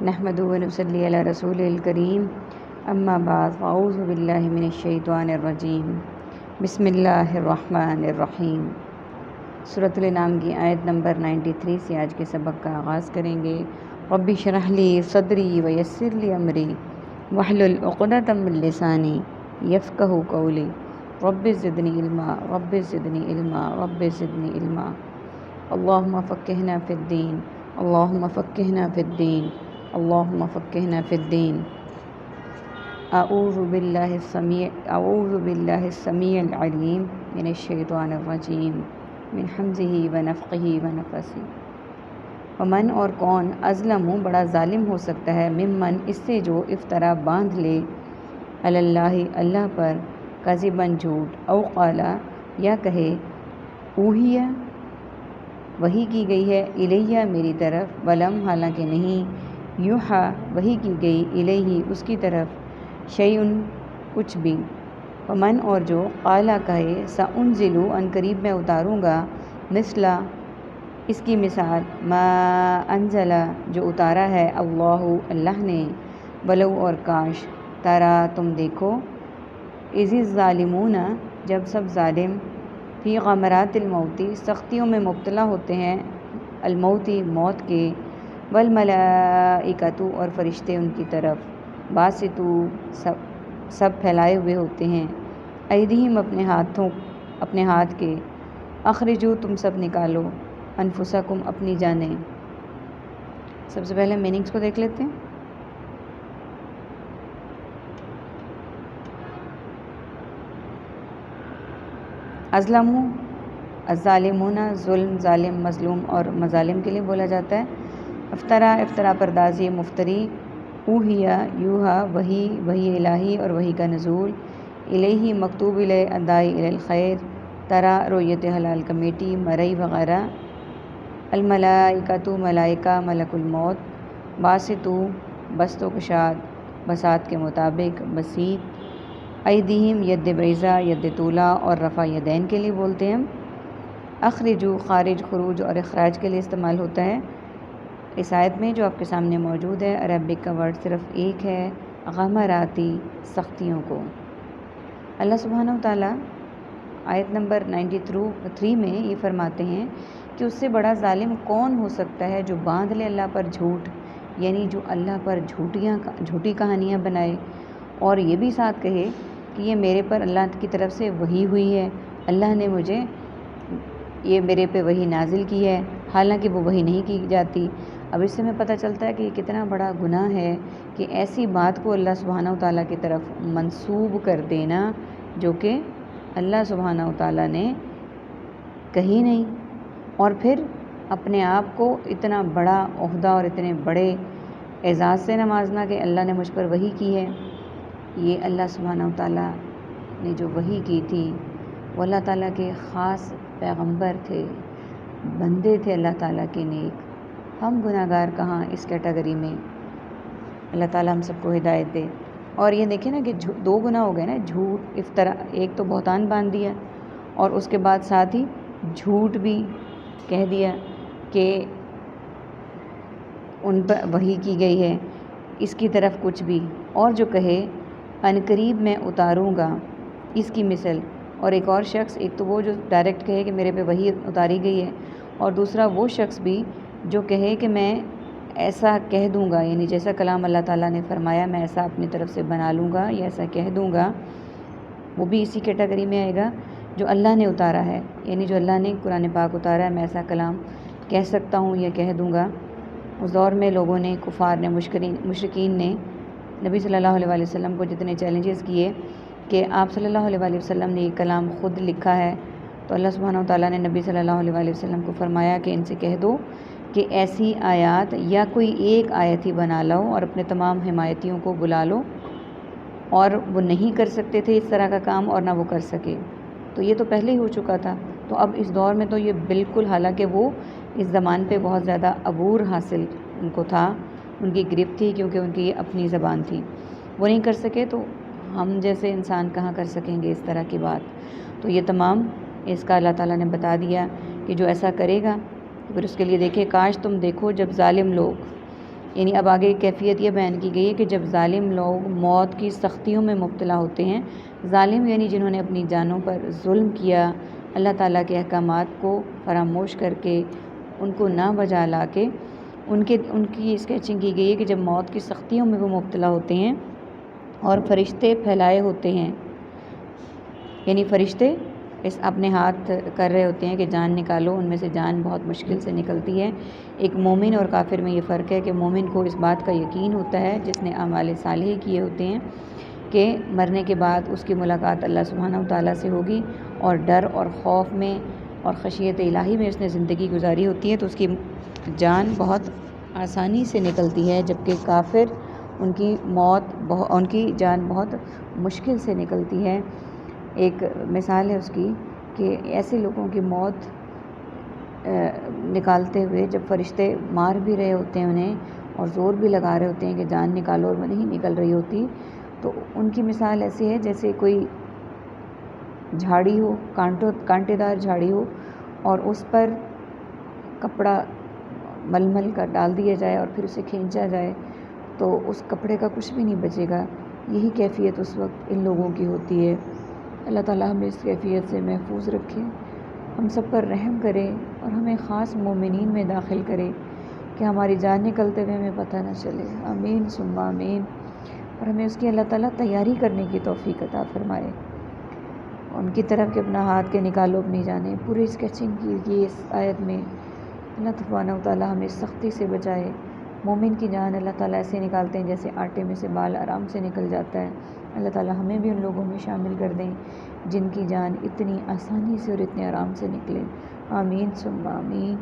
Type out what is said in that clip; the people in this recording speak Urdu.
نحمدہ و نصلی علی رسول الکریم اما بعد فاعوذ باللہ من الشیطان الرجیم بسم اللہ الرحمن الرحیم۔ سورۃ الانعام کی آیت نمبر 93 سے آج کے سبق کا آغاز کریں گے۔ رب اشرح لی صدری ویسر لی امری واحلل عقدۃ من لسانی یفقہوا قولی رب زدنی علما رب زدنی علما رب زدنی علما۔ اللہم فقہنا فی الدین اللہم فقہنا فی الدین اللہم فقہنا فی الدین۔ اعوذ باللہ السمیع العلیم من الشیطان الرجیم من حمزہ ونفخہ ونفثہ۔ ومن اور کون اظلم بڑا ظالم ہو سکتا ہے، ممن اس سے جو افطرا باندھ لے علی اللہ اللہ پر کذباً جھوٹ، او قالا یا کہے اوحی وحی کی گئی ہے الیہ میری طرف، ولم حالانکہ نہیں یوحا وحی کی گئی الیہ اس کی طرف شیئن کچھ بھی۔ ومن اور جو قالا کہے سأنزل ان قریب میں اتاروں گا، مثلا اس کی مثال ما انزل جو اتارا ہے اللہ اللہ نے، ولو اور کاش ترا تم دیکھو اذ الظالمون جب سب ظالم فی غمرات الموت سختیوں میں مبتلا ہوتے ہیں، الموتی موت کے، والملائکۃ اور فرشتے ان کی طرف، باسطو سب پھیلائے ہوئے ہوتے ہیں، ایدیہم اپنے ہاتھ کے، اخرجو تم سب نکالو، انفسکم اپنی جانیں۔ سب سے پہلے میننگز کو دیکھ لیتے ہیں۔ اظلم الظالمون ظلم ظالم مظلوم اور مظالم کے لیے بولا جاتا ہے۔ افطرا پردازی مفتری، اوہیا یوہا وحی الہی اور وحی کا نزول، الیہ مکتوب الیہ ادائی الی الخیر، ترا رویت حلال کمیٹی، مرئی وغیرہ، الملائکۃ ملائکہ ملک الموت، باسطو بست و کشاد بساط کے مطابق بسیط، ایدیہم ید بیضا ید طولہ اور رفع یدین کے لیے بولتے ہیں۔ اخرجو خارج خروج اور اخراج کے لیے استعمال ہوتا ہے۔ اس آیت میں جو آپ کے سامنے موجود ہے عربک کا ورڈ صرف ایک ہے، غمراتی سختیوں کو۔ اللہ سبحانہ وتعالیٰ آیت نمبر 93 میں یہ فرماتے ہیں کہ اس سے بڑا ظالم کون ہو سکتا ہے جو باندھ لے اللہ پر جھوٹ، یعنی جو اللہ پر جھوٹی کہانیاں بنائے، اور یہ بھی ساتھ کہے کہ یہ میرے پر اللہ کی طرف سے وحی ہوئی ہے، اللہ نے مجھے یہ میرے پہ وحی نازل کی ہے، حالانکہ وہ وحی نہیں کی جاتی۔ اب اس سے ہمیں پتہ چلتا ہے کہ یہ کتنا بڑا گناہ ہے کہ ایسی بات کو اللہ سبحانہ وتعالیٰ کی طرف منسوب کر دینا جو کہ اللہ سبحانہ وتعالیٰ نے کہی نہیں، اور پھر اپنے آپ کو اتنا بڑا عہدہ اور اتنے بڑے اعزاز سے نوازنا کہ اللہ نے مجھ پر وحی کی ہے۔ یہ اللہ سبحانہ وتعالیٰ نے جو وحی کی تھی وہ اللہ تعالیٰ کے خاص پیغمبر تھے، بندے تھے اللہ تعالیٰ کے نیک۔ ہم گناہ گار کہاں اس کیٹیگری میں؟ اللہ تعالیٰ ہم سب کو ہدایت دے۔ اور یہ دیکھیں نا کہ دو گناہ ہو گئے نا، جھوٹ افطرا، ایک تو بہتان باندھ دیا اور اس کے بعد ساتھ ہی جھوٹ بھی کہہ دیا کہ ان پر وحی کی گئی ہے، اس کی طرف کچھ بھی، اور جو کہے ان قریب میں اتاروں گا اس کی مثل، اور ایک اور شخص، ایک تو وہ جو ڈائریکٹ کہے کہ میرے پہ وحی اتاری گئی ہے، اور دوسرا وہ شخص بھی جو کہے کہ میں ایسا کہہ دوں گا، یعنی جیسا کلام اللہ تعالیٰ نے فرمایا میں ایسا اپنی طرف سے بنا لوں گا یا ایسا کہہ دوں گا، وہ بھی اسی کیٹیگری میں آئے گا جو اللہ نے اتارا ہے، یعنی جو اللہ نے قرآن پاک اتارا ہے میں ایسا کلام کہہ سکتا ہوں یا کہہ دوں گا۔ اس دور میں لوگوں نے، کفار نے، مشرکین نے نبی صلی اللہ علیہ وسلم کو جتنے چیلنجز کیے کہ آپ صلی اللہ علیہ وسلم نے یہ کلام خود لکھا ہے، تو اللہ سبحانہ وتعالیٰ نے نبی صلی اللہ علیہ وسلم کو فرمایا کہ ان سے کہہ دو کہ ایسی آیات یا کوئی ایک آیت ہی بنا لو اور اپنے تمام حمایتیوں کو بلا لو، اور وہ نہیں کر سکتے تھے اس طرح کا کام اور نہ وہ کر سکے، تو یہ تو پہلے ہی ہو چکا تھا۔ تو اب اس دور میں تو یہ بالکل، حالانکہ وہ اس زبان پہ بہت زیادہ عبور حاصل ان کو تھا، ان کی گرفت تھی، کیونکہ ان کی اپنی زبان تھی، وہ نہیں کر سکے، تو ہم جیسے انسان کہاں کر سکیں گے اس طرح کی بات؟ تو یہ تمام اس کا اللہ تعالیٰ نے بتا دیا کہ جو ایسا کرے گا پھر اس کے لیے دیکھے، کاش تم دیکھو جب ظالم لوگ یعنی اب آگے کیفیت یہ بیان کی گئی ہے کہ جب ظالم لوگ موت کی سختیوں میں مبتلا ہوتے ہیں، ظالم یعنی جنہوں نے اپنی جانوں پر ظلم کیا، اللہ تعالیٰ کے احکامات کو فراموش کر کے، ان کو نہ بجا لا کے، ان کی اسکیچنگ کی گئی ہے کہ جب موت کی سختیوں میں وہ مبتلا ہوتے ہیں اور فرشتے پھیلائے ہوتے ہیں، یعنی فرشتے اپنے ہاتھ کر رہے ہوتے ہیں کہ جان نکالو، ان میں سے جان بہت مشکل سے نکلتی ہے۔ ایک مومن اور کافر میں یہ فرق ہے کہ مومن کو اس بات کا یقین ہوتا ہے، جس نے اعمال صالح کیے ہوتے ہیں، کہ مرنے کے بعد اس کی ملاقات اللہ سبحانہ وتعالیٰ سے ہوگی، اور ڈر اور خوف میں اور خشیت الہی میں اس نے زندگی گزاری ہوتی ہے تو اس کی جان بہت آسانی سے نکلتی ہے، جبکہ کافر ان کی جان بہت مشکل سے نکلتی ہے۔ ایک مثال ہے اس کی کہ ایسے لوگوں کی موت نکالتے ہوئے جب فرشتے مار بھی رہے ہوتے ہیں انہیں اور زور بھی لگا رہے ہوتے ہیں کہ جان نکالو، اور وہ نہیں نکل رہی ہوتی، تو ان کی مثال ایسی ہے جیسے کوئی جھاڑی ہو، کانٹے دار جھاڑی ہو، اور اس پر کپڑا مل کر ڈال دیا جائے اور پھر اسے کھینچا جائے تو اس کپڑے کا کچھ بھی نہیں بچے گا۔ یہی کیفیت اس وقت ان لوگوں کی ہوتی ہے۔ اللہ تعالیٰ ہمیں اس کیفیت سے محفوظ رکھے، ہم سب پر رحم کرے اور ہمیں خاص مومنین میں داخل کرے کہ ہماری جان نکلتے ہوئے ہمیں پتہ نہ چلے۔ آمین ثم آمین۔ اور ہمیں اس کی اللہ تعالیٰ تیاری کرنے کی توفیق عطا فرمائے۔ ان کی طرف کہ اپنا ہاتھ کے نکالو اپنی جانیں، پوری اسکیچنگ کی گئی اس آیت میں۔ اللہ سبحانہ وتعالیٰ ہمیں سختی سے بچائے۔ مومن کی جان اللہ تعالیٰ ایسے نکالتے ہیں جیسے آٹے میں سے بال آرام سے نکل جاتا ہے۔ اللہ تعالیٰ ہمیں بھی ان لوگوں میں شامل کر دیں جن کی جان اتنی آسانی سے اور اتنے آرام سے نکلے۔ آمین ثم آمین۔